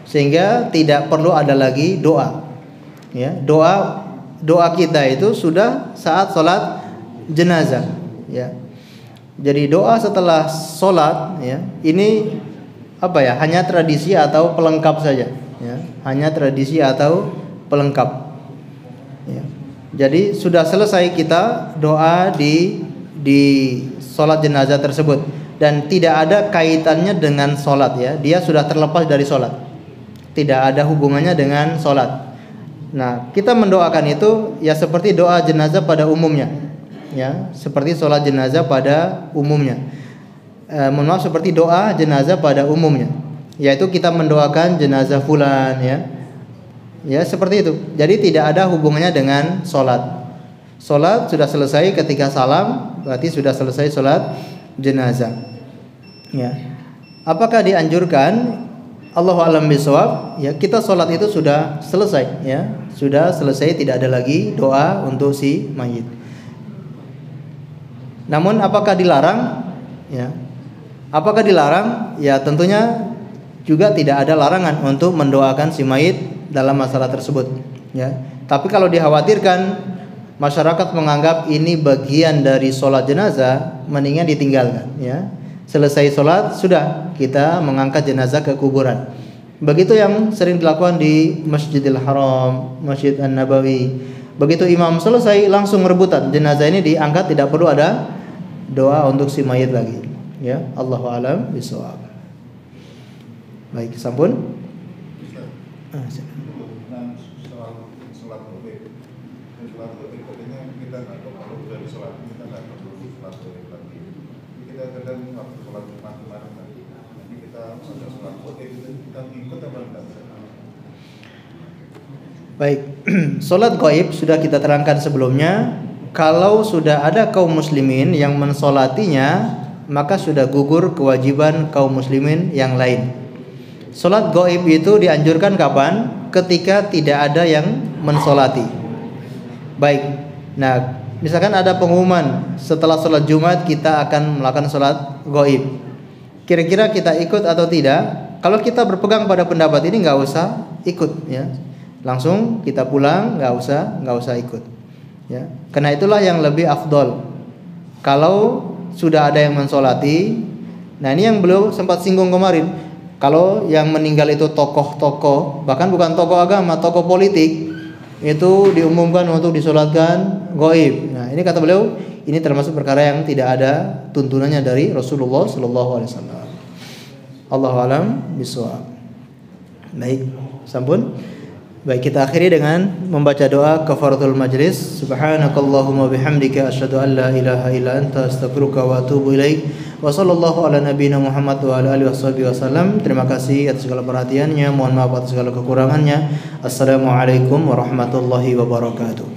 Sehingga tidak perlu ada lagi doa. Ya, doa kita itu sudah saat sholat jenazah. Ya, jadi doa setelah sholat, ya, ini apa ya? Hanya tradisi atau pelengkap saja. Ya, hanya tradisi atau pelengkap. Ya, jadi sudah selesai kita doa di sholat jenazah tersebut dan tidak ada kaitannya dengan sholat ya. Dia sudah terlepas dari sholat. Tidak ada hubungannya dengan sholat. Nah, kita mendoakan itu ya seperti doa jenazah pada umumnya, ya, seperti sholat jenazah pada umumnya. Mohon maaf, seperti doa jenazah pada umumnya, yaitu kita mendoakan jenazah fulan, ya seperti itu. Jadi tidak ada hubungannya dengan sholat. Sholat sudah selesai ketika salam, berarti sudah selesai sholat jenazah. Ya, apakah dianjurkan? Allahu a'lam bishawab. Ya, kita sholat itu sudah selesai ya. Sudah selesai, tidak ada lagi doa untuk si mayit. Namun apakah dilarang? Ya. Apakah dilarang? Ya, tentunya juga tidak ada larangan untuk mendoakan si mayit dalam masalah tersebut ya. Tapi kalau dikhawatirkan masyarakat menganggap ini bagian dari sholat jenazah, mendingan ditinggalkan ya. Selesai sholat sudah kita mengangkat jenazah ke kuburan. Begitu yang sering dilakukan di Masjidil Haram, Masjid An-Nabawi. Begitu imam selesai langsung rebutan jenazah ini diangkat, tidak perlu ada doa untuk si mayit lagi. Ya, Allahu a'lam bishawab. Baik, sampun. Baik, sholat gaib sudah kita terangkan sebelumnya. Kalau sudah ada kaum muslimin yang mensolatinya, maka sudah gugur kewajiban kaum muslimin yang lain. Sholat gaib itu dianjurkan kapan? Ketika tidak ada yang mensolati. Baik, nah misalkan ada pengumuman setelah sholat Jumat kita akan melakukan sholat gaib. Kira-kira kita ikut atau tidak? Kalau kita berpegang pada pendapat ini nggak usah ikut ya. Langsung kita pulang, nggak usah ikut ya. Karena itulah yang lebih afdol. Kalau sudah ada yang mensolati, nah ini yang beliau sempat singgung kemarin. Kalau yang meninggal itu tokoh-tokoh, bahkan bukan tokoh agama, tokoh politik, itu diumumkan untuk disolatkan gaib. Nah ini kata beliau, ini termasuk perkara yang tidak ada tuntunannya dari Rasulullah SAW. Allahu a'lam bishawab. Baik, sampun. Baik, kita akhiri dengan membaca doa kafaratul majlis. Subhanakallahumma bihamdika asyhadu an la ilaha illa anta astaghfiruka wa atubu ilaik. Wa sallallahu ala nabiyyina Muhammad wa ala alihi wasallam. Terima kasih atas segala perhatiannya. Mohon maaf atas segala kekurangannya. Assalamualaikum warahmatullahi wabarakatuh.